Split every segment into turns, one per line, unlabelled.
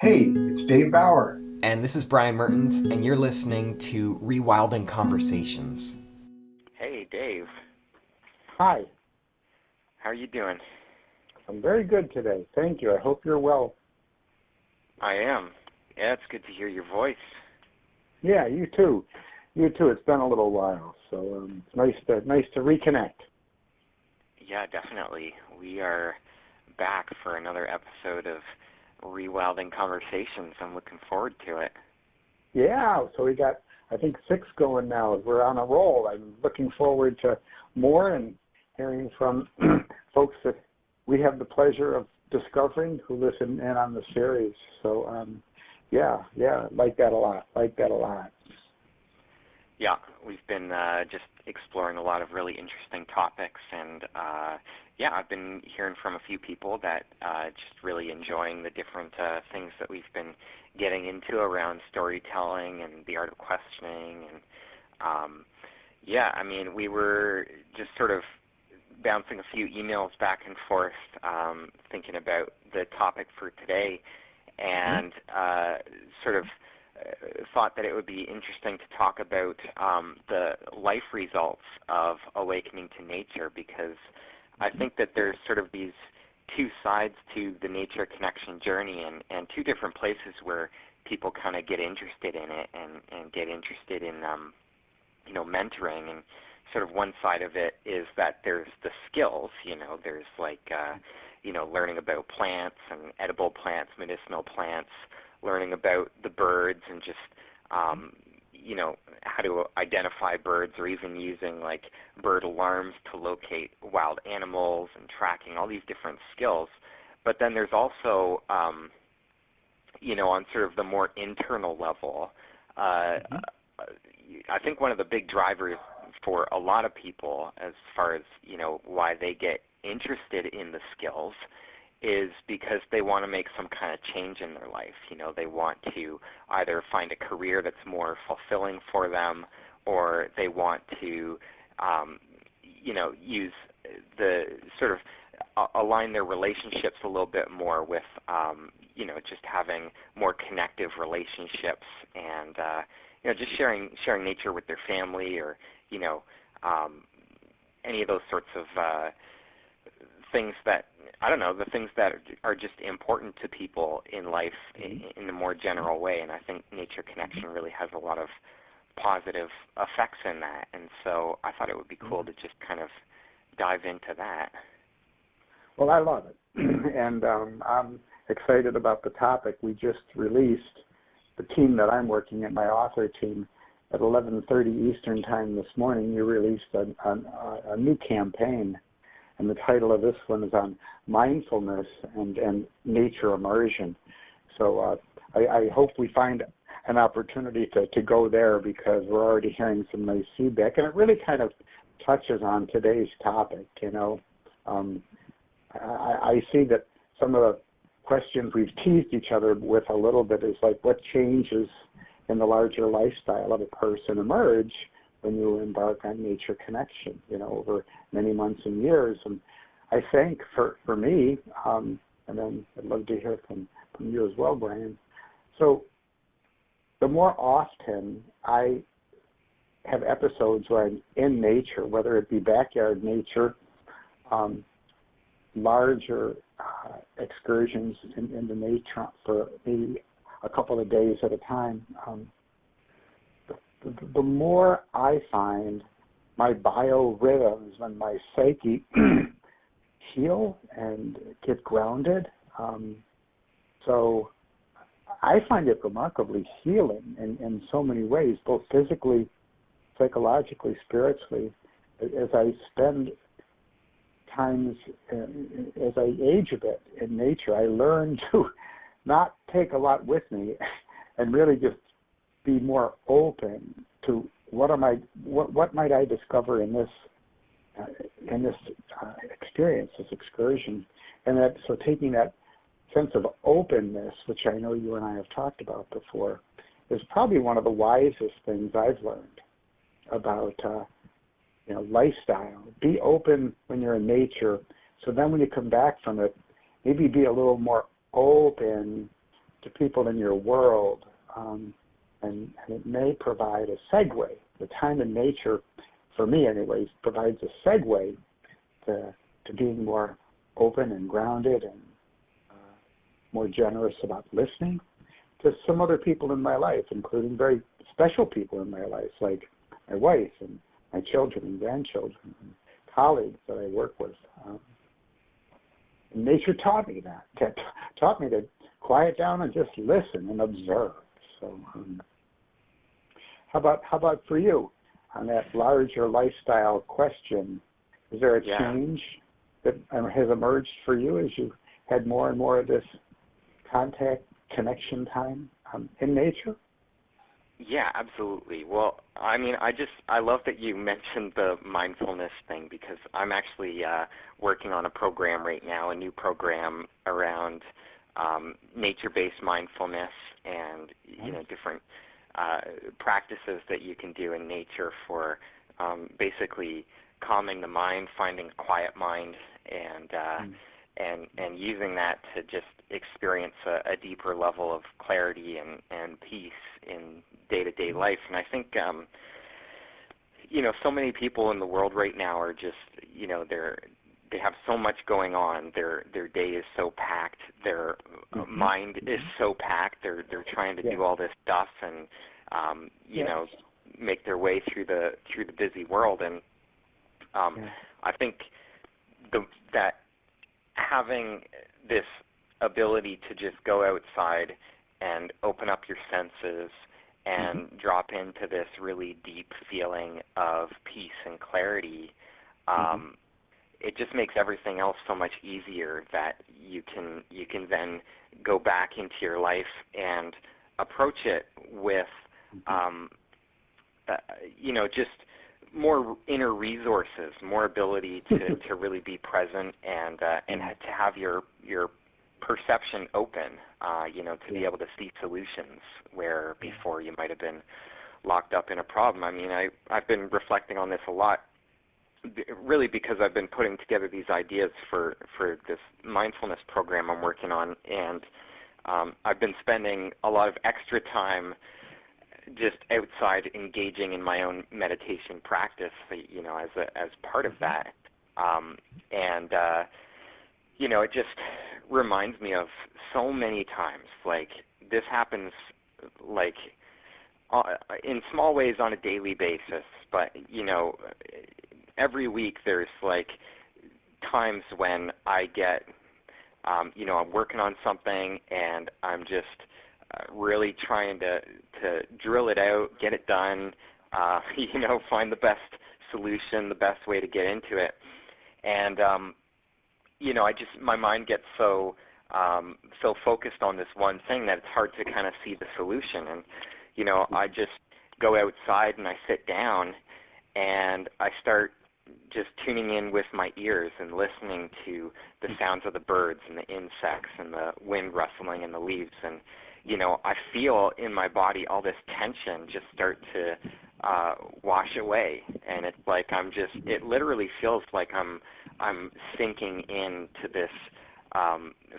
Hey, it's Dave Bauer.
And this is Brian Mertens, and you're listening to Rewilding Conversations.
Hey, Dave.
Hi,
How are you doing?
I'm very good today. Thank you. I hope you're well.
I am. Yeah, it's good to hear your voice.
Yeah, you too. You too. It's been a little while, so it's nice to reconnect.
Yeah, definitely. We are back for another episode of Rewilding Conversations. I'm looking forward to it.
Yeah, so we got, I think, 6 going now. We're on a roll. I'm looking forward to more and hearing from folks that we have the pleasure of discovering who listen in on the series. So, yeah, like that a lot.
Yeah, we've been just exploring a lot of really interesting topics, and yeah, I've been hearing from a few people that just really enjoying the different things that we've been getting into around storytelling and the art of questioning, and yeah, I mean, we were just sort of bouncing a few emails back and forth, thinking about the topic for today, and sort of thought that it would be interesting to talk about the life results of awakening to nature, because I think that there's sort of these two sides to the nature connection journey, and two different places where people kind of get interested in it and get interested in mentoring. And sort of one side of it is that there's the skills, there's like learning about plants and edible plants, medicinal plants, learning about the birds and just how to identify birds, or even using like bird alarms to locate wild animals and tracking, all these different skills. But then there's also on sort of the more internal level, I think one of the big drivers for a lot of people as far as why they get interested in the skills is because they want to make some kind of change in their life. They want to either find a career that's more fulfilling for them, or they want to, use the sort of align their relationships a little bit more with, just having more connective relationships, and just sharing nature with their family, or any of those sorts of things that, I don't know, the things that are just important to people in life in a more general way. And I think nature connection really has a lot of positive effects in that. And so I thought it would be cool to just kind of dive into that.
Well, I love it, and I'm excited about the topic. We just released, the team that I'm working at, my author team, at 11:30 Eastern Time this morning. We released a new campaign. And the title of this one is on mindfulness and nature immersion. So I hope we find an opportunity to go there, because we're already hearing some nice feedback. And it really kind of touches on today's topic, I see that some of the questions we've teased each other with a little bit is like, what changes in the larger lifestyle of a person emerge when you embark on nature connection, over many months and years. And I think for me, and then I'd love to hear from you as well, Brian. So the more often I have episodes where I'm in nature, whether it be backyard nature, larger excursions in the nature for maybe a couple of days at a time, the more I find my biorhythms and my psyche heal and get grounded. So I find it remarkably healing in so many ways, both physically, psychologically, spiritually. As I spend times, as I age a bit in nature, I learn to not take a lot with me and really just be more open to what might I discover in this experience, this excursion. And that, so taking that sense of openness, which I know you and I have talked about before, is probably one of the wisest things I've learned about lifestyle. Be open when you're in nature, so then when you come back from it, maybe be a little more open to people in your world, and it may provide a segue. The time in nature, for me anyways, provides a segue to being more open and grounded and more generous about listening to some other people in my life, including very special people in my life, like my wife and my children and grandchildren and colleagues that I work with. Nature taught me that, taught me to quiet down and just listen and observe. So how about for you on that larger lifestyle question? Is there a change that has emerged for you as you had more and more of this contact, connection time in nature?
Yeah, absolutely. Well, I mean, I love that you mentioned the mindfulness thing, because I'm actually working on a program right now, a new program around nature-based mindfulness and, different practices that you can do in nature for basically calming the mind, finding a quiet mind, and using that to just experience a deeper level of clarity and peace in day-to-day life. And I think, so many people in the world right now are just, they have so much going on. Their day is so packed. Their mind is so packed. They're trying to do all this stuff and, make their way through the busy world. And I think that having this ability to just go outside and open up your senses and drop into this really deep feeling of peace and clarity, it just makes everything else so much easier, that you can then go back into your life and approach it with just more inner resources, more ability to really be present and to have your perception open, to be able to see solutions where before you might have been locked up in a problem. I mean, I've been reflecting on this a lot, really, because I've been putting together these ideas for this mindfulness program I'm working on, and I've been spending a lot of extra time just outside engaging in my own meditation practice, as part of that. It just reminds me of so many times, like, this happens, like, in small ways on a daily basis, but, every week there's, like, times when I get, I'm working on something and I'm just really trying to drill it out, get it done, find the best solution, the best way to get into it. And, my mind gets so focused on this one thing that it's hard to kind of see the solution. And, I just go outside and I sit down and I start just tuning in with my ears and listening to the sounds of the birds and the insects and the wind rustling in the leaves. And, I feel in my body all this tension just start to wash away. And it's like it literally feels like I'm sinking into this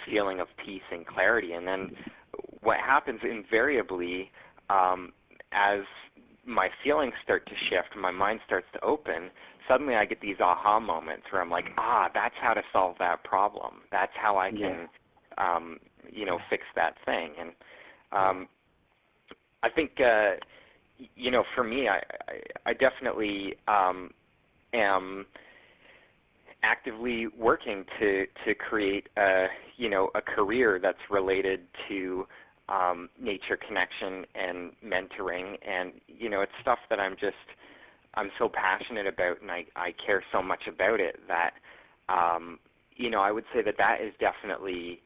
feeling of peace and clarity. And then what happens invariably, as my feelings start to shift, my mind starts to open, suddenly I get these aha moments where I'm like, that's how to solve that problem. That's how I can, fix that thing. And I think, for me, I definitely am actively working to create a career that's related to nature connection and mentoring, and it's stuff that I'm so passionate about, and I care so much about it that I would say that is definitely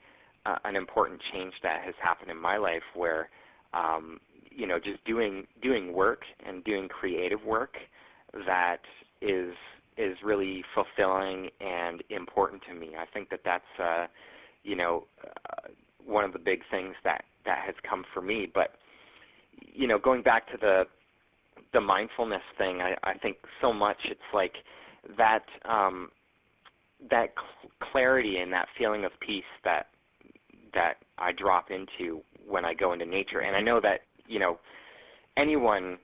an important change that has happened in my life, where just doing work and doing creative work that is really fulfilling and important to me. I think that's one of the big things that has come for me. But going back to the mindfulness thing, I think so much it's like that clarity and that feeling of peace that that I drop into when I go into nature. And I know that, anyone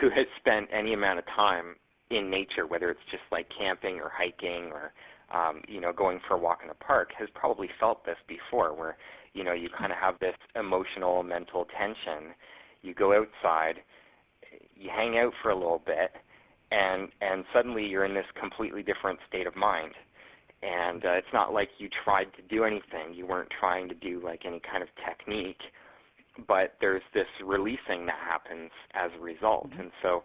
who has spent any amount of time in nature, whether it's just like camping or hiking or, going for a walk in the park, has probably felt this before where, you kind of have this emotional, mental tension. You go outside, you hang out for a little bit, and suddenly you're in this completely different state of mind. And it's not like you tried to do anything. You weren't trying to do like any kind of technique, but there's this releasing that happens as a result. And so,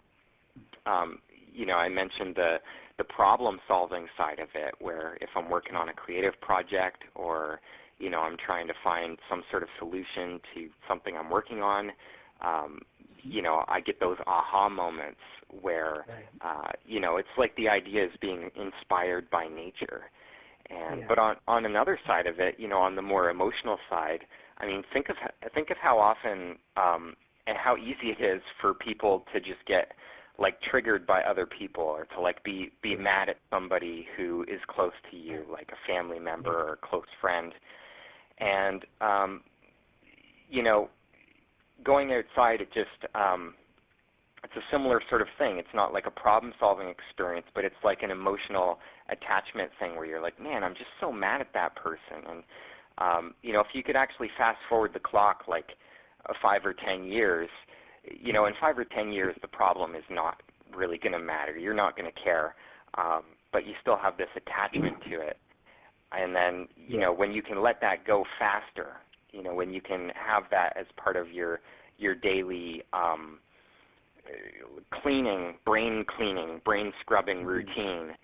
I mentioned the problem-solving side of it, where if I'm working on a creative project or, I'm trying to find some sort of solution to something I'm working on, I get those aha moments where, it's like the idea is being inspired by nature. And but on another side of it, on the more emotional side, I mean, think of how often and how easy it is for people to just get like triggered by other people, or to like be mad at somebody who is close to you, like a family member or a close friend. And going outside, it just it's a similar sort of thing. It's not like a problem-solving experience, but it's like an emotional attachment thing where you're like, man, I'm just so mad at that person. And, if you could actually fast forward the clock like 5 or 10 years, in 5 or 10 years, the problem is not really going to matter. You're not going to care, but you still have this attachment to it. And then, when you can let that go faster, when you can have that as part of your daily brain scrubbing routine,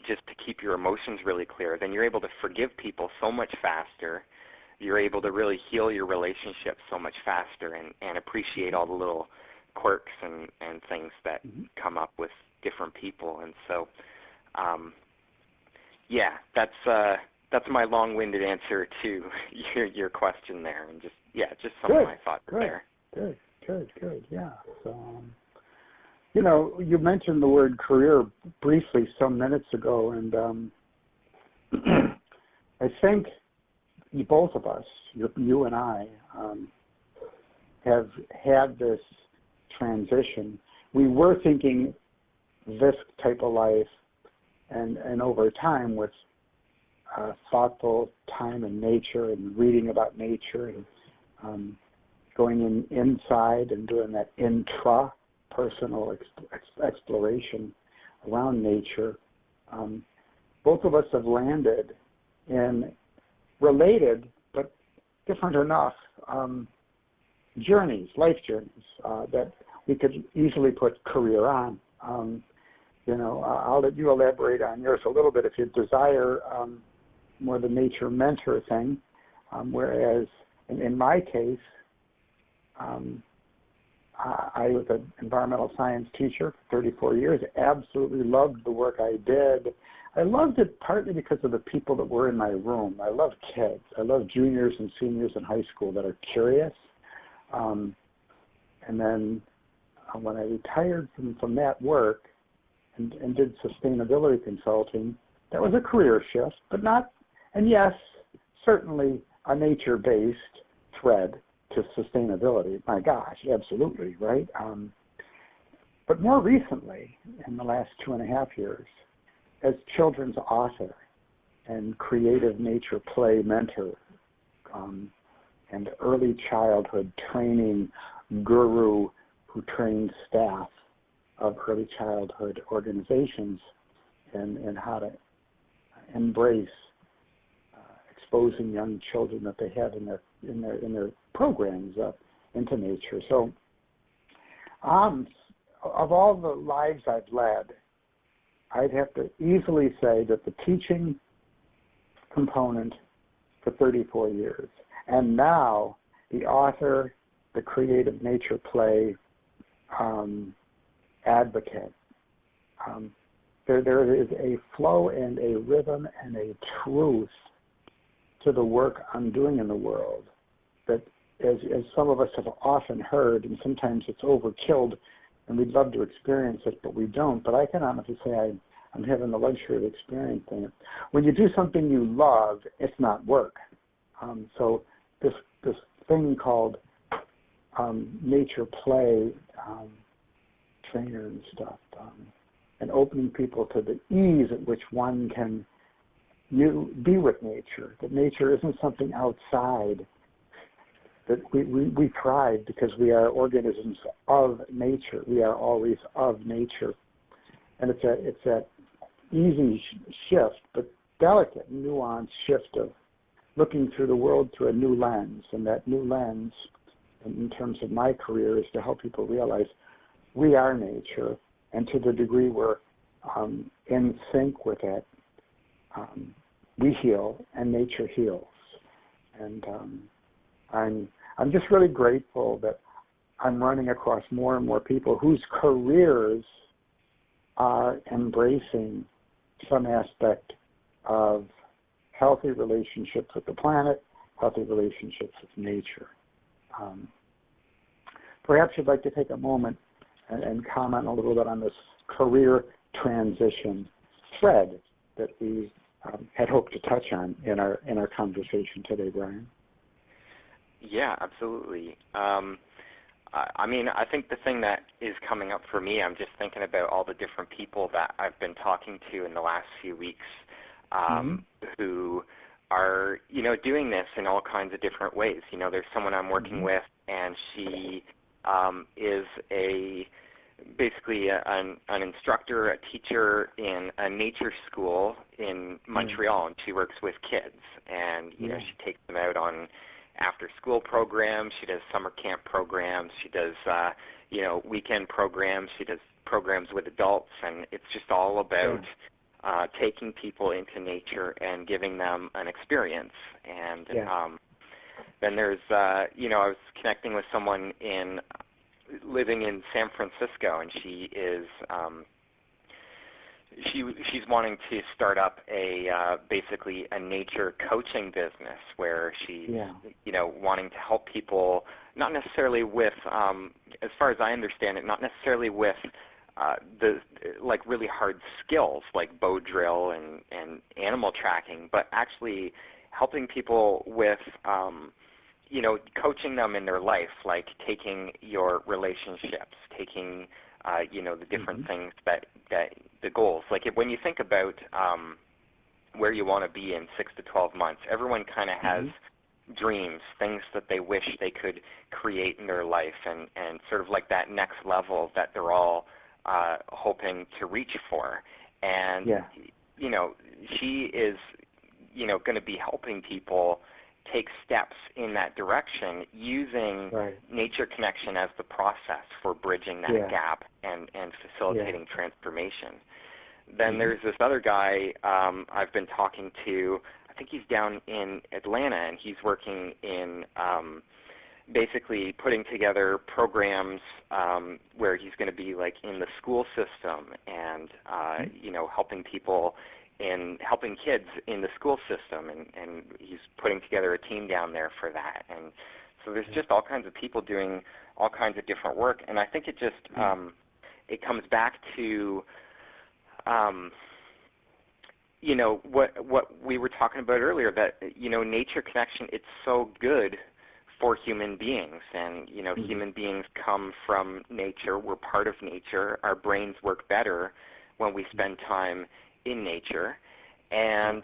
just to keep your emotions really clear, then you're able to forgive people so much faster. You're able to really heal your relationships so much faster and appreciate all the little quirks and things that come up with different people. And so, that's my long-winded answer to your question there, and just some of my thoughts there.
Good. Yeah. So, you mentioned the word career briefly some minutes ago, and I think both of us, you and I, have had this transition. We were thinking this type of life, and over time with thoughtful time in nature and reading about nature and going inside and doing that intra-personal exploration around nature, both of us have landed in related but different enough life journeys, that we could easily put career on. I'll let you elaborate on yours a little bit if you desire, more the nature mentor thing, whereas in my case, I was an environmental science teacher for 34 years, absolutely loved the work I did. I loved it partly because of the people that were in my room. I love kids. I love juniors and seniors in high school that are curious. And then when I retired from that work and did sustainability consulting, that was a career shift, but not, and yes, certainly a nature-based thread to sustainability. My gosh, absolutely, right? But more recently, in the last 2.5 years, as children's author and creative nature play mentor, and early childhood training guru who trains staff of early childhood organizations and how to embrace exposing young children that they have in their programs into nature. So, of all the lives I've led, I'd have to easily say that the teaching component for 34 years, and now the author, the creative nature play advocate. There is a flow and a rhythm and a truth to the work I'm doing in the world that, as some of us have often heard, and sometimes it's overkilled, and we'd love to experience it, but we don't. But I can honestly say I'm having the luxury of experiencing it. When you do something you love, it's not work. So this thing called nature play trainer and stuff, and opening people to the ease at which one can be with nature, that nature isn't something outside, that we thrive because we are organisms of nature. We are always of nature. And it's that easy shift, but delicate, nuanced shift of looking through the world through a new lens. And that new lens, in terms of my career, is to help people realize we are nature, and to the degree we're in sync with it, we heal and nature heals. And I'm just really grateful that I'm running across more and more people whose careers are embracing some aspect of healthy relationships with the planet, healthy relationships with nature. Perhaps you'd like to take a moment and comment a little bit on this career transition thread that we had hoped to touch on in our conversation today, Brian.
Yeah, absolutely. I think the thing that is coming up for me, I'm just thinking about all the different people that I've been talking to in the last few weeks who are, doing this in all kinds of different ways. There's someone I'm working with, and she is basically an instructor, a teacher in a nature school in Montreal, and she works with kids. And, she takes them out on after-school programs. She does summer camp programs. She does, weekend programs. She does programs with adults, and it's just all about taking people into nature and giving them an experience. And then there's, I was connecting with someone living in San Francisco, and she is she's wanting to start up basically a nature coaching business where she's wanting to help people, not necessarily with as far as I understand it, not necessarily with the really hard skills like bow drill and animal tracking, but actually helping people with coaching them in their life, like taking your relationships, taking the different things that the goals. Like when you think about where you want to be in 6 to 12 months, everyone kind of has dreams, things that they wish they could create in their life, and sort of like that next level that they're all hoping to reach for. And she is going to be helping people take steps in that direction using nature connection as the process for bridging that gap and facilitating transformation. Then there's this other guy I've been talking to. I think he's down in Atlanta, and he's working in basically putting together programs where he's going to be like in the school system and helping people in helping kids in the school system, and he's putting together a team down there for that. And so there's just all kinds of people doing all kinds of different work, and I think it just it comes back to what we were talking about earlier, that nature connection, it's so good for human beings, and human beings come from nature. We're part of nature. Our brains work better when we spend time in nature, and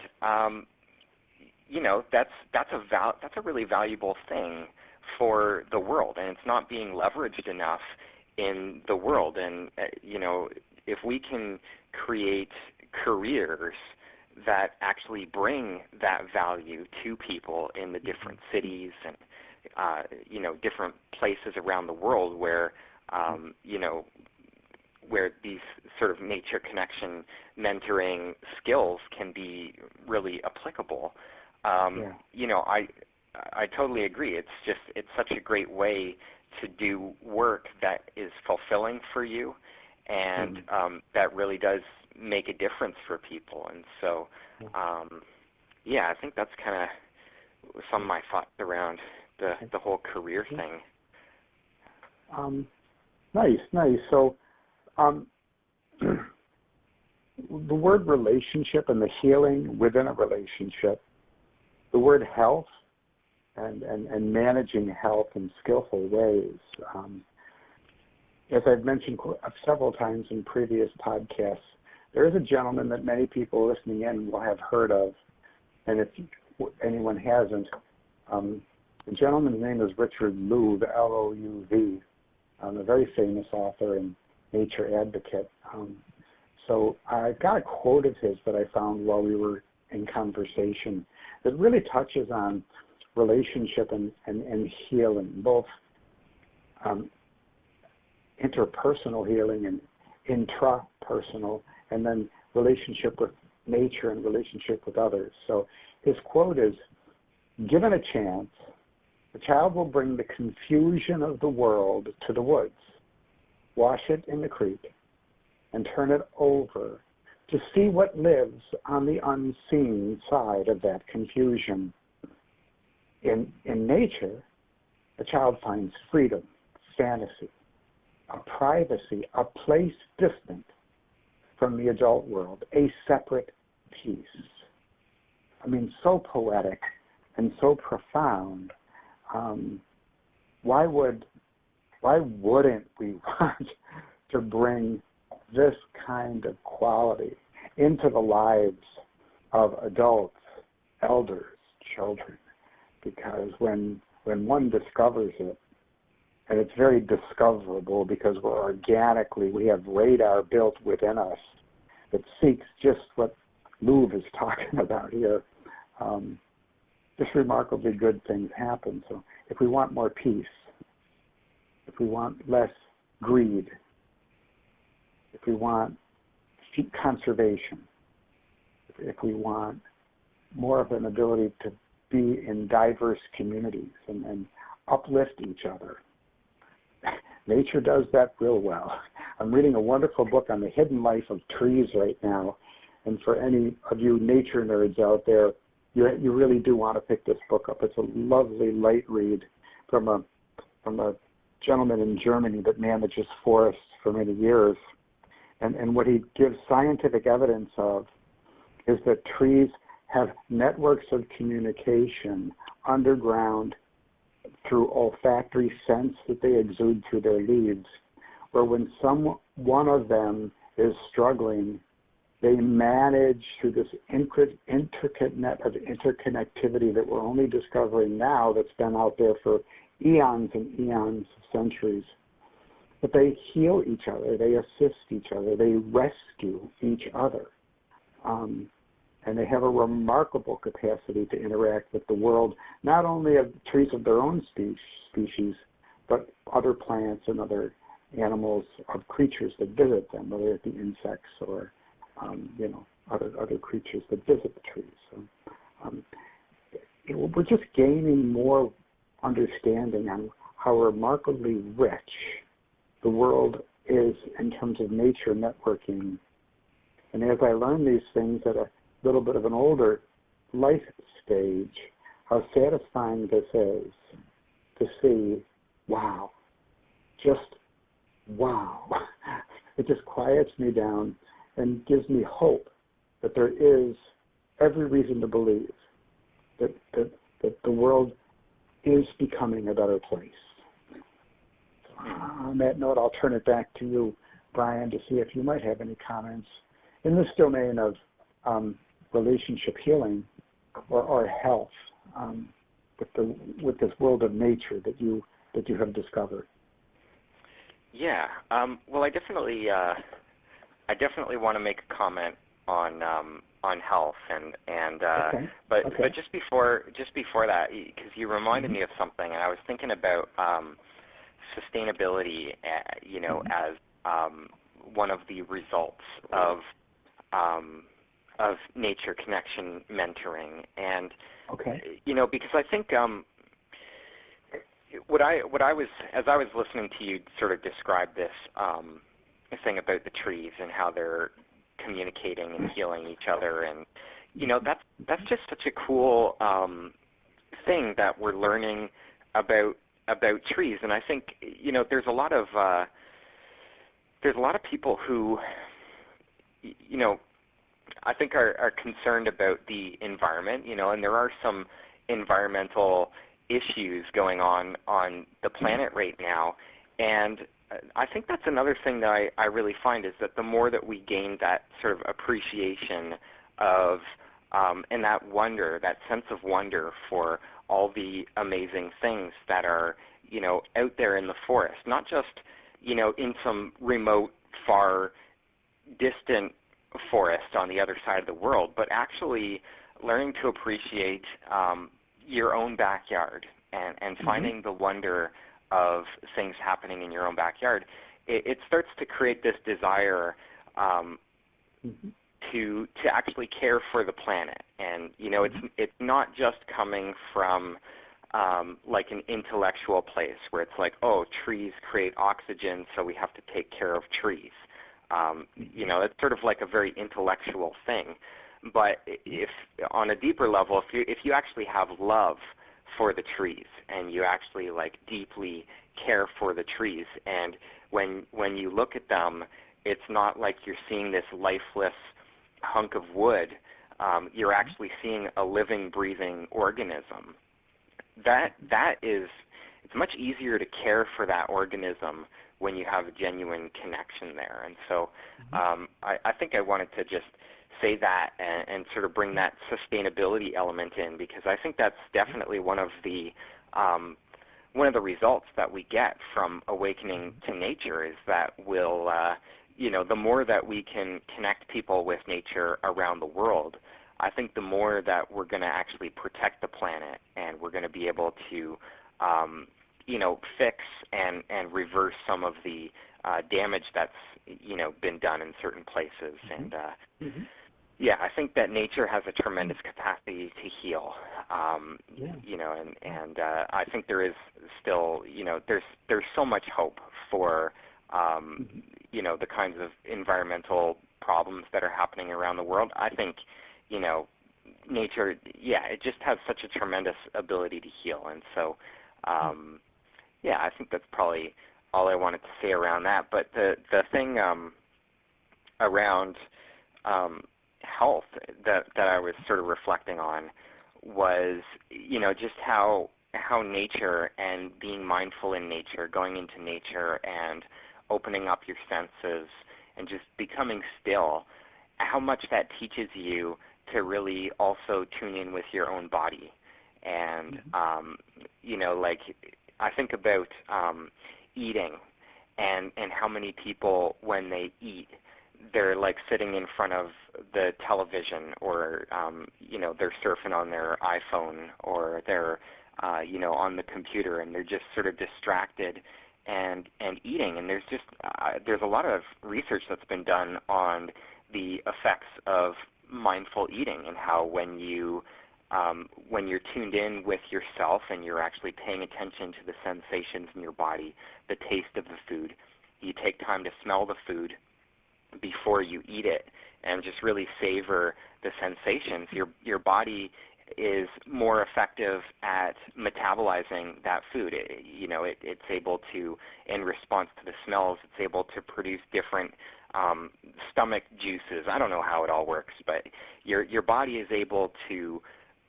that's a really valuable thing for the world, and it's not being leveraged enough in the world. And if we can create careers that actually bring that value to people in the different cities and different places around the world where where these sort of nature connection mentoring skills can be really applicable. I totally agree. It's such a great way to do work that is fulfilling for you, and that really does make a difference for people. And so, I think that's kind of some of my thoughts around the whole career thing.
Nice. So, the word relationship and the healing within a relationship, the word health and managing health in skillful ways. As I've mentioned several times in previous podcasts, there is a gentleman that many people listening in will have heard of, and if anyone hasn't, the gentleman's name is Richard Louv, L-O-U-V, a very famous author and nature advocate. So I got a quote of his that I found while we were in conversation that really touches on relationship and healing, both interpersonal healing and intrapersonal, and then relationship with nature and relationship with others. So his quote is, "Given a chance, the child will bring the confusion of the world to the woods, wash it in the creek, and turn it over to see what lives on the unseen side of that confusion. In nature, a child finds freedom, fantasy, a privacy, a place distant from the adult world, a separate peace." I mean, so poetic and so profound. Why wouldn't we want to bring this kind of quality into the lives of adults, elders, children? Because when one discovers it, and it's very discoverable because we have radar built within us that seeks just what Louv is talking about here, just remarkably good things happen. So if we want more peace, if we want less greed, if we want conservation, if we want more of an ability to be in diverse communities and uplift each other, nature does that real well. I'm reading a wonderful book on the hidden life of trees right now, and for any of you nature nerds out there, you really do want to pick this book up. It's a lovely light read from a gentleman in Germany that manages forests for many years. And what he gives scientific evidence of is that trees have networks of communication underground through olfactory sense that they exude through their leaves, where when one of them is struggling, they manage through this intricate net of interconnectivity that we're only discovering now, that's been out there for eons and eons of centuries. But they heal each other, they assist each other, they rescue each other. And they have a remarkable capacity to interact with the world, not only of trees of their own species, but other plants and other animals, of creatures that visit them, whether it be insects or other creatures that visit the trees. So, we're just gaining more understanding on how remarkably rich the world is in terms of nature networking. And as I learn these things at a little bit of an older life stage, how satisfying this is to see, wow, just wow. It just quiets me down and gives me hope that there is every reason to believe that the world is becoming a better place. On that note, I'll turn it back to you, Brian, to see if you might have any comments in this domain of relationship healing or health with this world of nature that you have discovered.
Yeah. Well, I definitely want to make a comment on health
Okay.
But just before that, because you reminded me of something, and I was thinking about sustainability, as one of the results of nature connection mentoring, and because I think as I was listening to you sort of describe this thing about the trees and how they're communicating and healing each other, and that's just such a cool thing that we're learning about trees. And I think there's a lot of people who I think are concerned about the environment, and there are some environmental issues going on the planet right now. And I think that's another thing that I really find is that the more that we gain that sort of appreciation of and that wonder, that sense of wonder for all the amazing things that are, out there in the forest, not just, in some remote, far distant forest on the other side of the world, but actually learning to appreciate your own backyard and finding the wonder of things happening in your own backyard. It starts to create this desire to actually care for the planet. And, it's not just coming from like an intellectual place where it's like, oh, trees create oxygen, so we have to take care of trees. It's sort of like a very intellectual thing. But if on a deeper level, if you actually have love for the trees and you actually like deeply care for the trees, and when you look at them, it's not like you're seeing this lifeless hunk of wood. You're actually seeing a living, breathing organism. It's much easier to care for that organism when you have a genuine connection there. And so I think I wanted to just say that and sort of bring that sustainability element in, because I think that's definitely one of the results that we get from awakening to nature is that we'll, the more that we can connect people with nature around the world, I think the more that we're going to actually protect the planet, and we're going to be able to, fix and reverse some of the damage that's, been done in certain places. And, yeah, I think that nature has a tremendous capacity to heal, and I think there is still, there's so much hope for, the kinds of environmental problems that are happening around the world. I think, nature, it just has such a tremendous ability to heal. And so, I think that's probably all I wanted to say around that. But the thing around health that I was sort of reflecting on was, just how nature and being mindful in nature, going into nature and opening up your senses and just becoming still, how much that teaches you to really also tune in with your own body. And, like I think about eating and how many people, when they eat, they're like sitting in front of the television or, they're surfing on their iPhone or they're, on the computer, and they're just sort of distracted and eating. And there's a lot of research that's been done on the effects of mindful eating and how when you're tuned in with yourself and you're actually paying attention to the sensations in your body, the taste of the food, you take time to smell the food before you eat it and just really savor the sensations. Your body is more effective at metabolizing that food. It's able to, in response to the smells, it's able to produce different stomach juices. I don't know how it all works, but your body is able to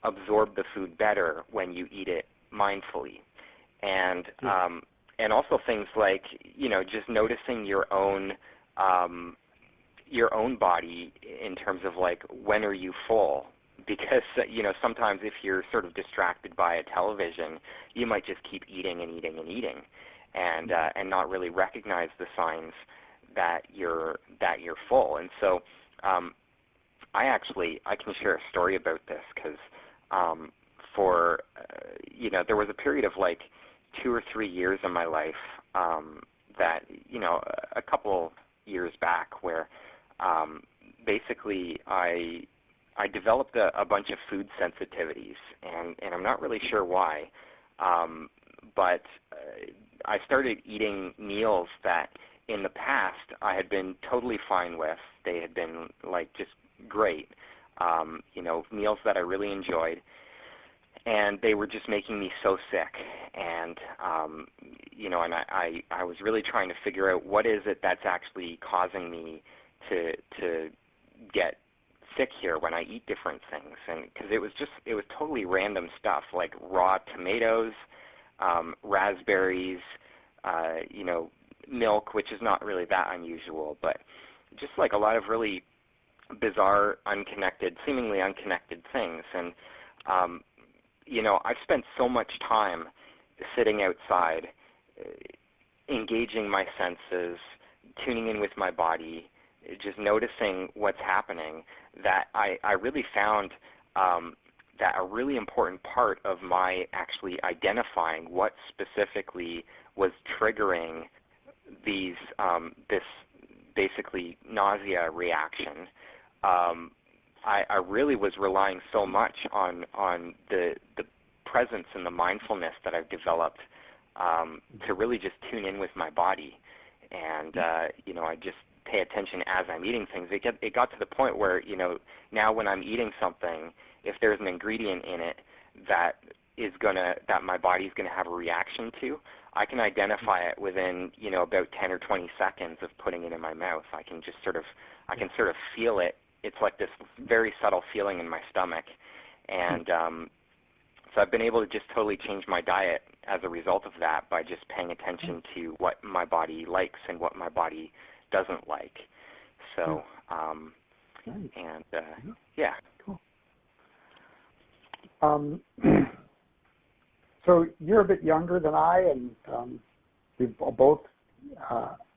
absorb the food better when you eat it mindfully. And also things like, just noticing your own body in terms of like, when are you full? Because, sometimes if you're sort of distracted by a television, you might just keep eating and eating and eating and not really recognize the signs that you're full. And so I can share a story about this because there was a period of like 2 or 3 years in my life that, a couple years back where basically I developed a bunch of food sensitivities, and I'm not really sure why, but I started eating meals that in the past I had been totally fine with. They had been like just great, meals that I really enjoyed, and they were just making me so sick. And, and I was really trying to figure out what is it that's actually causing me to get sick here when I eat different things, and because it was totally random stuff like raw tomatoes, raspberries, milk, which is not really that unusual, but just like a lot of really bizarre, seemingly unconnected things. And I've spent so much time sitting outside, engaging my senses, tuning in with my body, just noticing what's happening, that I really found that a really important part of my actually identifying what specifically was triggering this basically nausea reaction, I really was relying so much on the presence and the mindfulness that I've developed to really just tune in with my body. And, I just pay attention as I'm eating things. It got to the point where, now when I'm eating something, if there's an ingredient in it that my body's going to have a reaction to, I can identify it within, about 10 or 20 seconds of putting it in my mouth. I can sort of feel it. It's like this very subtle feeling in my stomach. And so I've been able to just totally change my diet as a result of that by just paying attention to what my body likes and what my body doesn't like. So, yeah.
Cool. So you're a bit younger than I, and we've both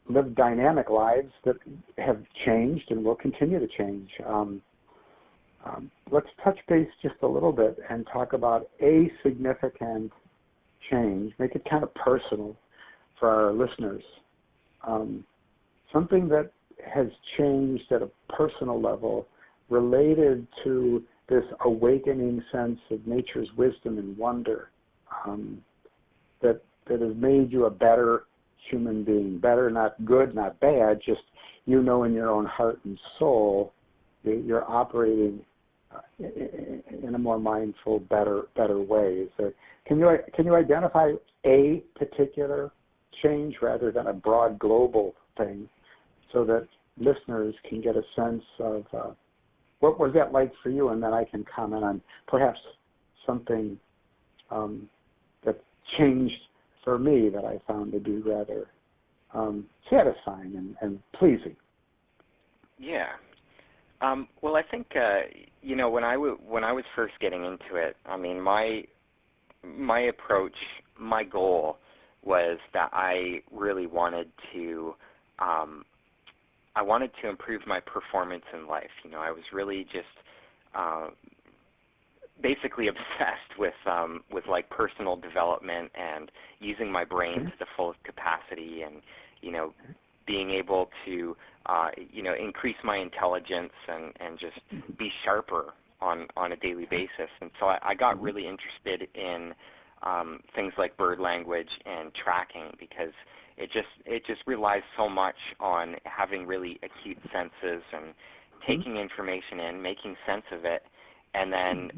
lived dynamic lives that have changed and will continue to change. Let's touch base just a little bit and talk about a significant change, make it kind of personal for our listeners. Something that has changed at a personal level related to this awakening sense of nature's wisdom and wonder that has made you a better human being. Better, not good, not bad, just in your own heart and soul, you're operating in a more mindful, better way. Can you identify a particular change rather than a broad global thing, so that listeners can get a sense of what was that like for you, and then I can comment on perhaps something that changed for me that I found to be rather satisfying and pleasing.
Yeah. Well, I think when I was first getting into it, I mean, my approach, my goal was that I really wanted to improve my performance in life. I was really just basically obsessed with like personal development and using my brain to the fullest capacity, and being able to increase my intelligence and just be sharper on a daily basis. And so I got really interested in things like bird language and tracking, because it just relies so much on having really acute senses and taking information in, making sense of it, and then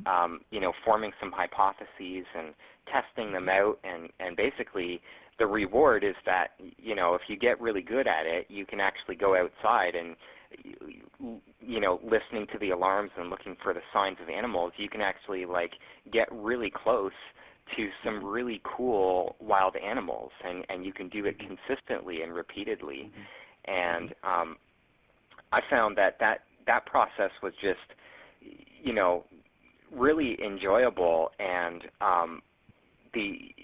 forming some hypotheses and testing them out. And basically the reward is that if you get really good at it, you can actually go outside and listening to the alarms and looking for the signs of animals, you can actually like get really close to some really cool wild animals, and you can do it consistently and repeatedly. And I found that process was just really enjoyable. And the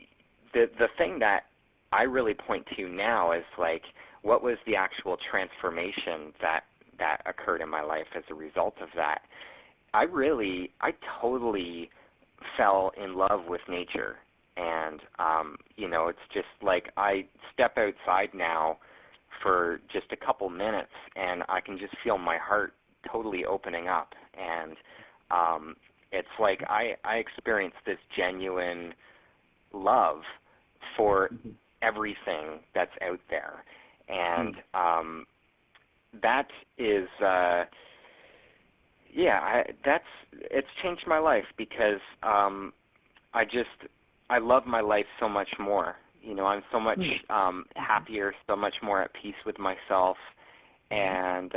thing that I really point to now is like, what was the actual transformation that occurred in my life as a result of that? I totally fell in love with nature. And it's just like I step outside now for just a couple minutes and I can just feel my heart totally opening up. And it's like I experienced this genuine love for everything that's out there. And that is it's changed my life, because I love my life so much more. I'm so much happier, so much more at peace with myself, and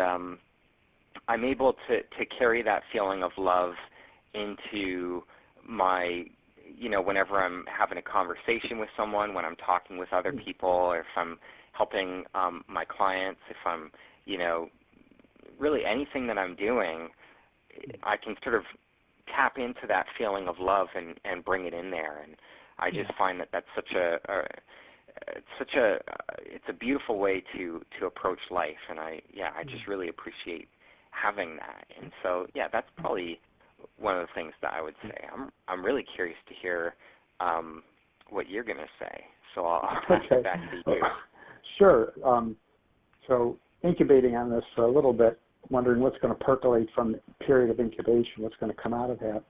I'm able to carry that feeling of love into my, whenever I'm having a conversation with someone, when I'm talking with other people, or if I'm helping my clients, if I'm, really anything that I'm doing, I can sort of tap into that feeling of love and bring it in there. And I just find that that's it's a beautiful way to approach life. And I just really appreciate having that. And so, that's probably one of the things that I would say. I'm really curious to hear what you're going to say. So I'll pass it back to you.
Sure. So incubating on this for a little bit, wondering what's going to percolate from the period of incubation, what's going to come out of that.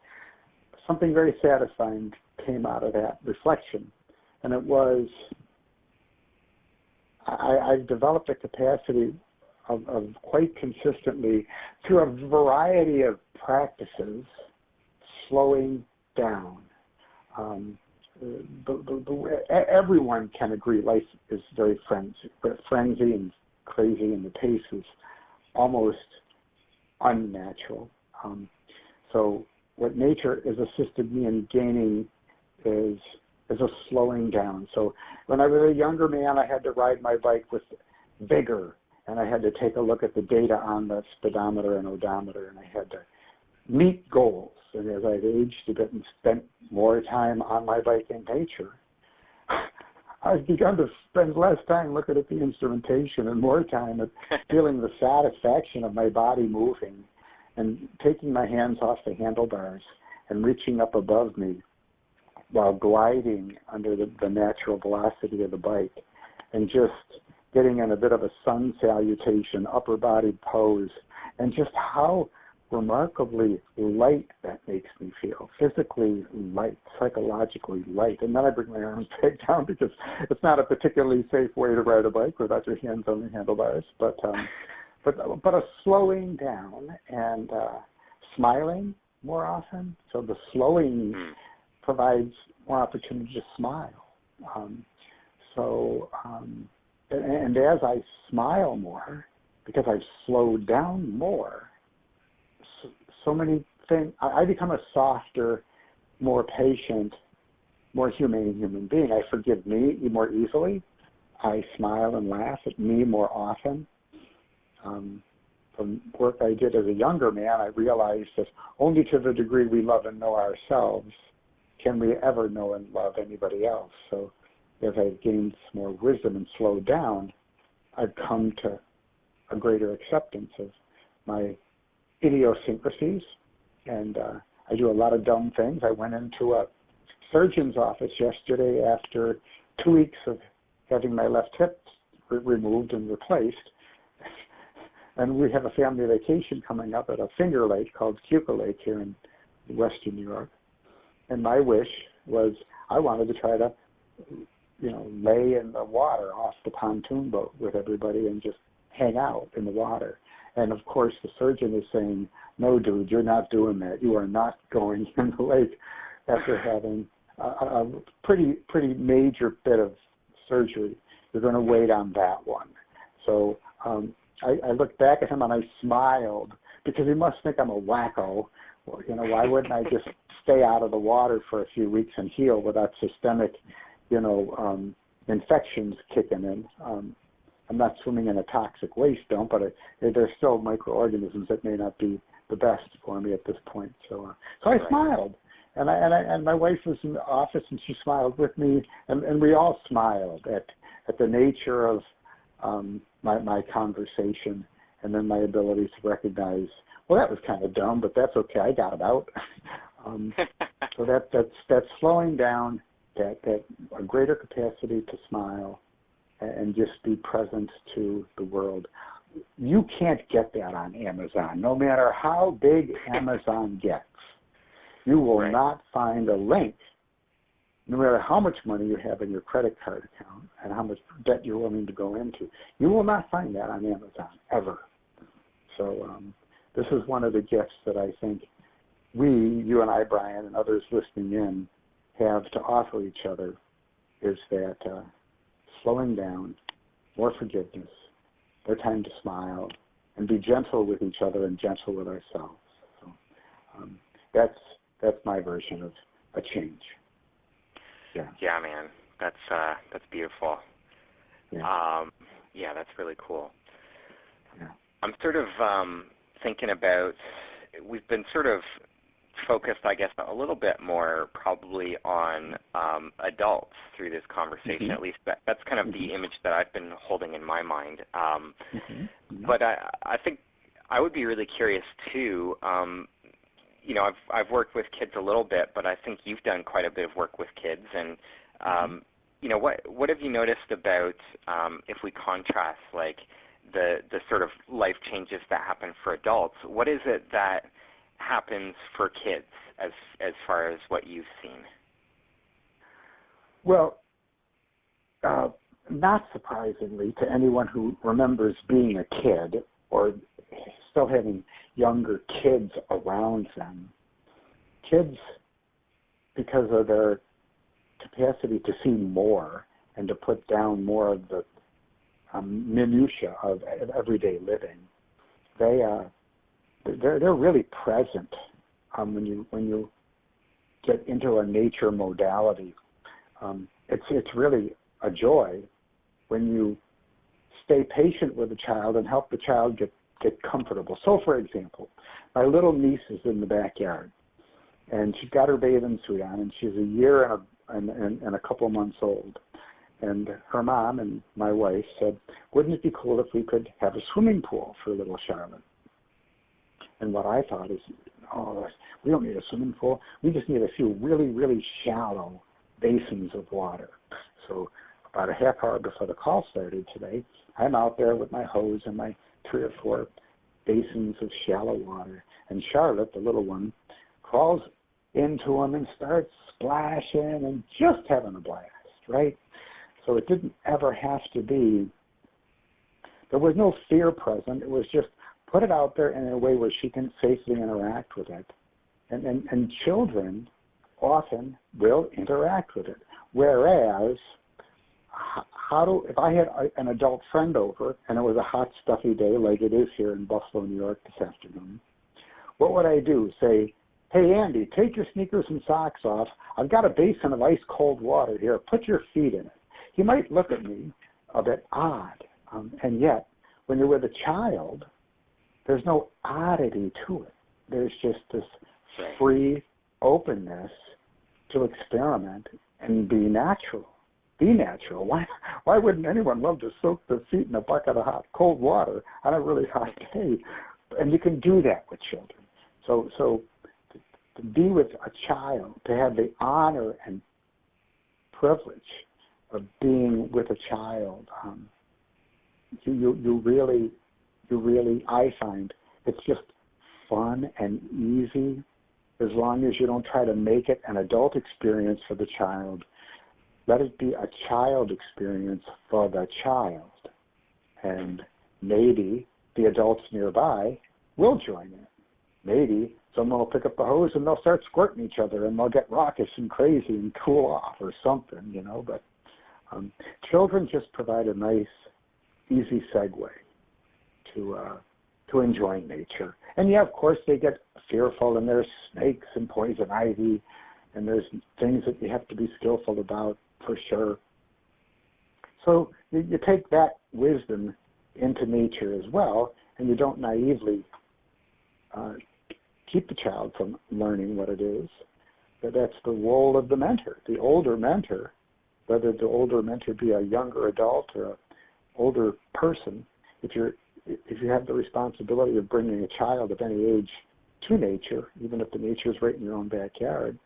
Something very satisfying came out of that reflection, and it was I've developed a capacity of quite consistently, through a variety of practices, slowing down. Everyone can agree life is very frenzy and crazy, and the pace is almost unnatural. So what nature has assisted me in gaining is a slowing down. So when I was a younger man, I had to ride my bike with vigor, and I had to take a look at the data on the speedometer and odometer, and I had to meet goals. And as I've aged a bit and spent more time on my bike in nature, I've begun to spend less time looking at the instrumentation and more time at feeling the satisfaction of my body moving and taking my hands off the handlebars and reaching up above me while gliding under the natural velocity of the bike, and just getting in a bit of a sun salutation, upper body pose, and just how remarkably light that makes me feel, physically light, psychologically light. And then I bring my arms back down, because it's not a particularly safe way to ride a bike without your hands on the handlebars, but a slowing down and smiling more often. So the slowing provides more opportunity to smile. And as I smile more, because I've slowed down more, so many things, I become a softer, more patient, more humane human being. I forgive me more easily. I smile and laugh at me more often. From work I did as a younger man, I realized that only to the degree we love and know ourselves can we ever know and love anybody else. So as I've gained more wisdom and slowed down, I've come to a greater acceptance of my idiosyncrasies, and I do a lot of dumb things. I went into a surgeon's office yesterday after 2 weeks of having my left hip removed and replaced, and we have a family vacation coming up at a finger lake called Keuka Lake here in western New York, and my wish was I wanted to try to, lay in the water off the pontoon boat with everybody and just hang out in the water. And of course, the surgeon is saying, "No, dude, you're not doing that. You are not going in the lake after having a pretty major bit of surgery. You're going to wait on that one." So I looked back at him and I smiled, because he must think I'm a wacko. Well, why wouldn't I just stay out of the water for a few weeks and heal without systemic, infections kicking in? I'm not swimming in a toxic waste dump, but there's still microorganisms that may not be the best for me at this point. So I smiled, and my wife was in the office, and she smiled with me, and we all smiled at the nature of my conversation, and then my ability to recognize, well, that was kind of dumb, but that's okay. I got it out. So that's slowing down, that a greater capacity to smile and just be present to the world. You can't get that on Amazon, no matter how big Amazon gets. You will not find a link, no matter how much money you have in your credit card account and how much debt you're willing to go into. You will not find that on Amazon, ever. So this is one of the gifts that I think you and I, Brian, and others listening in, have to offer each other, is that slowing down, more forgiveness, more time to smile, and be gentle with each other and gentle with ourselves. So that's my version of a change. Yeah.
Yeah, man, that's beautiful.
Yeah.
Yeah, that's really cool.
Yeah.
I'm sort of thinking about, we've been sort of focused, I guess, a little bit more probably on adults through this conversation. At least that's kind of the image that I've been holding in my mind. But I think I would be really curious too. You know, I've worked with kids a little bit, but I think you've done quite a bit of work with kids. And you know, what have you noticed about if we contrast like the sort of life changes that happen for adults? What is it that happens for kids as far as what you've seen?
Well, not surprisingly to anyone who remembers being a kid or still having younger kids around them, kids, because of their capacity to see more and to put down more of the minutia of everyday living, they're really present when you get into a nature modality. It's really a joy when you stay patient with the child and help the child get comfortable. So, for example, my little niece is in the backyard, and she's got her bathing suit on, and she's a year and a couple months old. And her mom and my wife said, wouldn't it be cool if we could have a swimming pool for little Charlotte? And what I thought is, we don't need a swimming pool. We just need a few really, really shallow basins of water. So about a half hour before the call started today, I'm out there with my hose and my 3 or 4 basins of shallow water. And Charlotte, the little one, crawls into them and starts splashing and just having a blast, right? So it didn't ever have to be, there was no fear present. It was just put it out there in a way where she can safely interact with it. And children often will interact with it. Whereas, if I had an adult friend over and it was a hot, stuffy day like it is here in Buffalo, New York this afternoon, what would I do? Say, hey, Andy, take your sneakers and socks off. I've got a basin of ice cold water here. Put your feet in it. He might look at me a bit odd. And yet, when you're with a child, there's no oddity to it. There's just this free openness to experiment and be natural. Be natural. Why wouldn't anyone love to soak their feet in a bucket of hot, cold water on a really hot day? And you can do that with children. So to be with a child, to have the honor and privilege of being with a child, you really, I find it's just fun and easy as long as you don't try to make it an adult experience for the child. Let it be a child experience for the child. And maybe the adults nearby will join in. Maybe someone will pick up the hose and they'll start squirting each other and they'll get raucous and crazy and cool off or something, you know. But children just provide a nice, easy segue to enjoying nature. And yeah, of course, they get fearful, and there's snakes and poison ivy, and there's things that you have to be skillful about for sure. So you take that wisdom into nature as well, and you don't naively keep the child from learning what it is. But that's the role of the mentor, the older mentor, whether the older mentor be a younger adult or an older person. If you have the responsibility of bringing a child of any age to nature, even if the nature is right in your own backyard,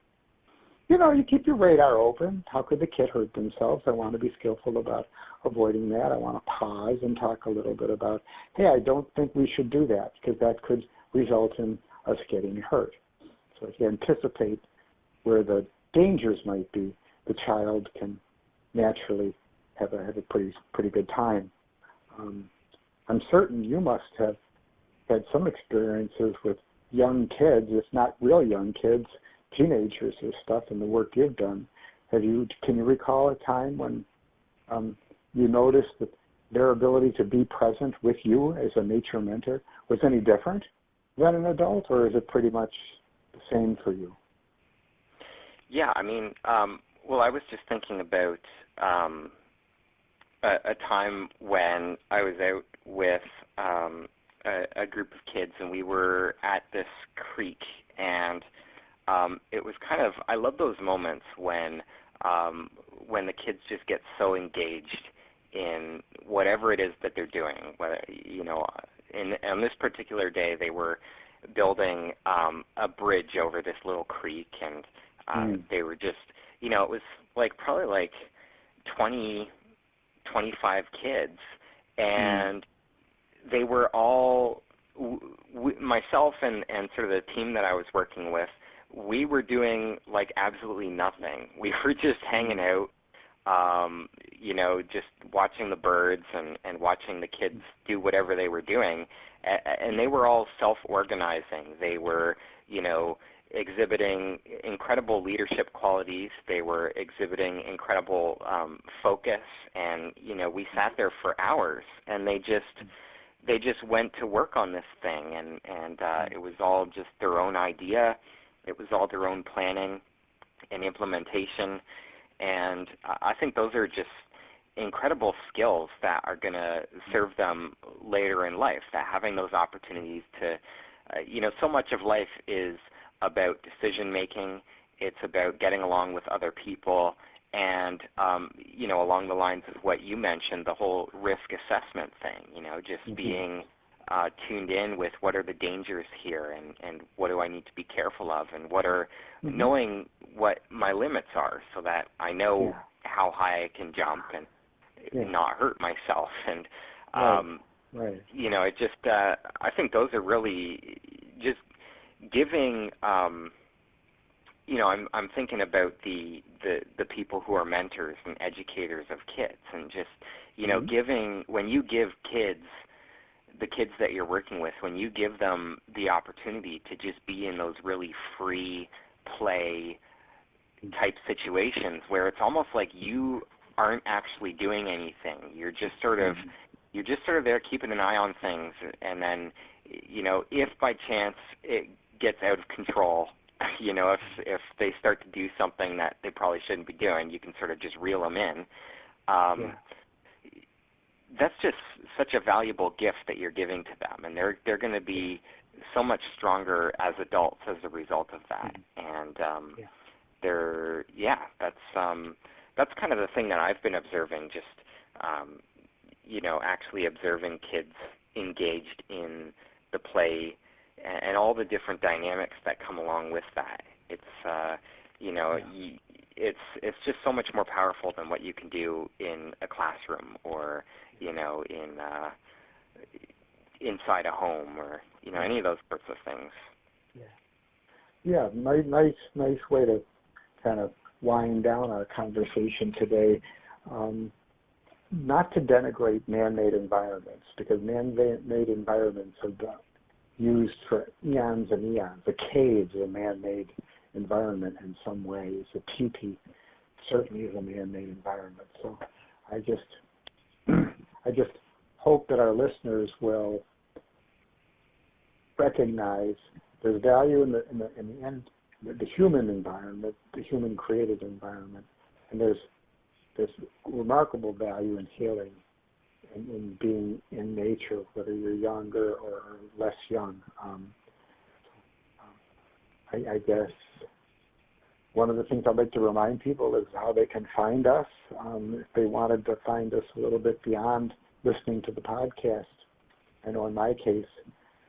you know, you keep your radar open. How could the kid hurt themselves? I want to be skillful about avoiding that. I want to pause and talk a little bit about, hey, I don't think we should do that because that could result in us getting hurt. So if you anticipate where the dangers might be, the child can naturally have a pretty good time. I'm certain you must have had some experiences with young kids, if not real young kids, teenagers or stuff in the work you've done. Can you recall a time when you noticed that their ability to be present with you as a nature mentor was any different than an adult, or is it pretty much the same for you?
Yeah, I mean, well, I was just thinking about a time when I was out with a group of kids, and we were at this creek, and it was kind of, I love those moments when the kids just get so engaged in whatever it is that they're doing. Whether, you know, on this particular day, they were building a bridge over this little creek, and they were just, you know, it was like probably like 20, 25 kids, and they were all, myself and sort of the team that I was working with, we were doing like absolutely nothing. We were just hanging out, you know, just watching the birds and watching the kids do whatever they were doing. And they were all self-organizing. They were, you know, exhibiting incredible leadership qualities. They were exhibiting incredible focus. And, you know, we sat there for hours, and they just went to work on this thing. And it was all just their own idea. It was all their own planning and implementation, and I think those are just incredible skills that are going to serve them later in life, that having those opportunities to, you know, so much of life is about decision-making. It's about getting along with other people, and, you know, along the lines of what you mentioned, the whole risk assessment thing, you know, just being tuned in with what are the dangers here, and what do I need to be careful of, and what are knowing what my limits are, so that I know how high I can jump and not hurt myself. And you know, it just I think those are really just giving. You know, I'm thinking about the people who are mentors and educators of kids, and just, you know, giving, when you give kids, the kids that you're working with, when you give them the opportunity to just be in those really free play type situations where it's almost like you aren't actually doing anything. You're just sort of there keeping an eye on things, and then, you know, if by chance it gets out of control, you know, if they start to do something that they probably shouldn't be doing, you can sort of just reel them in. That's just such a valuable gift that you're giving to them, and they're going to be so much stronger as adults as a result of that. And that's kind of the thing that I've been observing, just you know, actually observing kids engaged in the play and all the different dynamics that come along with that. It's you know, it's just so much more powerful than what you can do in a classroom, or, you know, in inside a home, or, you know, any of those sorts of things. Nice way to kind of wind down our conversation today. Not to denigrate man-made environments, because man-made environments have been used for eons and eons. The cave's a man-made environment in some ways. A teepee certainly is a man-made environment. So I just hope that our listeners will recognize there's value in the human environment, the human created environment, and there's remarkable value in healing and in being in nature, whether you're younger or less young. I guess one of the things I'd like to remind people is how they can find us. If they wanted to find us a little bit beyond listening to the podcast, I know in my case,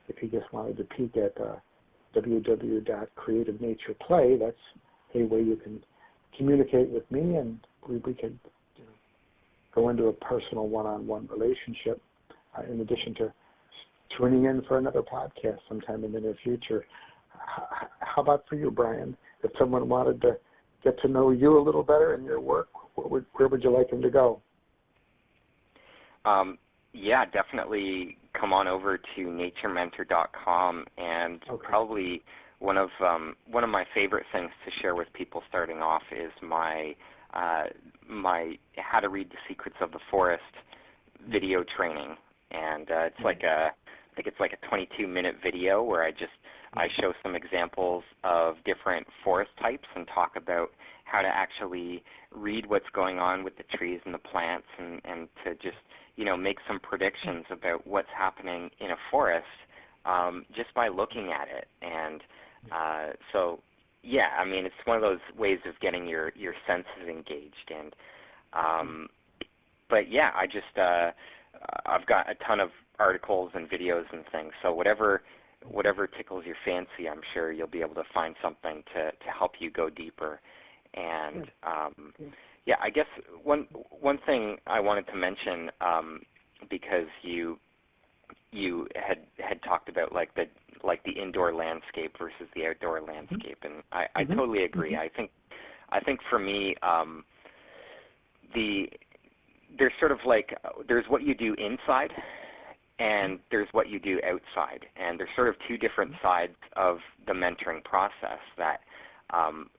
if you just wanted to peek at www.creativenatureplay, that's a way you can communicate with me, and we can go into a personal one-on-one relationship, in addition to tuning in for another podcast sometime in the near future. How about for you, Brian? If someone wanted to get to know you a little better in your work, where would you like them to go? Yeah, definitely come on over to naturementor.com, and probably one of my favorite things to share with people starting off is my How to Read the Secrets of the Forest video training, and it's I think it's like a 22-minute video where I show some examples of different forest types and talk about how to actually read what's going on with the trees and the plants, and to just make some predictions about what's happening in a forest just by looking at it. And so yeah, I mean, it's one of those ways of getting your senses engaged. And but yeah, I've got a ton of articles and videos and things. So whatever tickles your fancy, I'm sure you'll be able to find something to help you go deeper. And yeah, I guess one thing I wanted to mention, because you had talked about like the indoor landscape versus the outdoor landscape, and I totally agree. I think for me, there's sort of there's what you do inside, and there's what you do outside, and there's sort of two different sides of the mentoring process. That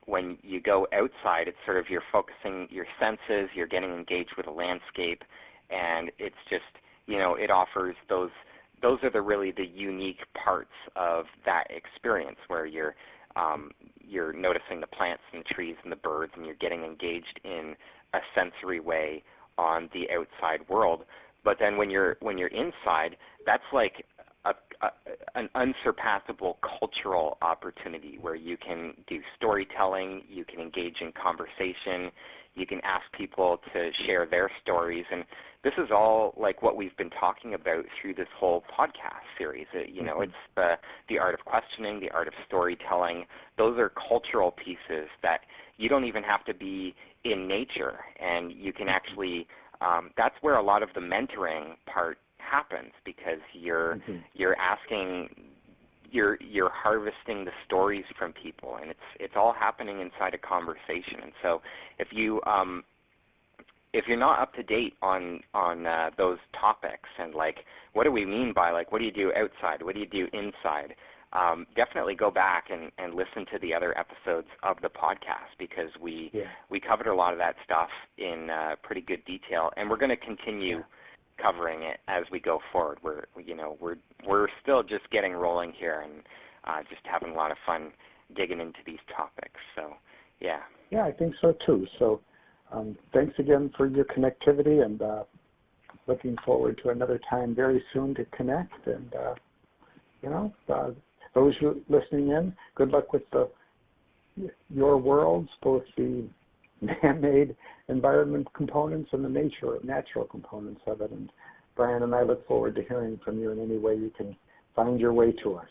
when you go outside, it's sort of you're focusing your senses, you're getting engaged with the landscape, and it's just it offers those are really the unique parts of that experience, where you're noticing the plants and the trees and the birds, and you're getting engaged in a sensory way on the outside world. But then when you're inside, that's like an unsurpassable cultural opportunity where you can do storytelling, you can engage in conversation, you can ask people to share their stories. And this is all like what we've been talking about through this whole podcast series. It's the art of questioning, the art of storytelling. Those are cultural pieces that you don't even have to be in nature, and you can actually that's where a lot of the mentoring part happens, because you're asking, you're harvesting the stories from people, and it's all happening inside a conversation. And so if you're not up to date on those topics, and like what do we mean by what do you do outside, what do you do inside, definitely go back and listen to the other episodes of the podcast, because we covered a lot of that stuff in pretty good detail, and we're going to continue covering it as we go forward. We're still just getting rolling here, and just having a lot of fun digging into these topics. So yeah,
I think so too. So thanks again for your connectivity, and looking forward to another time very soon to connect. And those who are listening in, good luck with your worlds, both the man-made environment components and the natural components of it. And Brian and I look forward to hearing from you in any way you can find your way to us.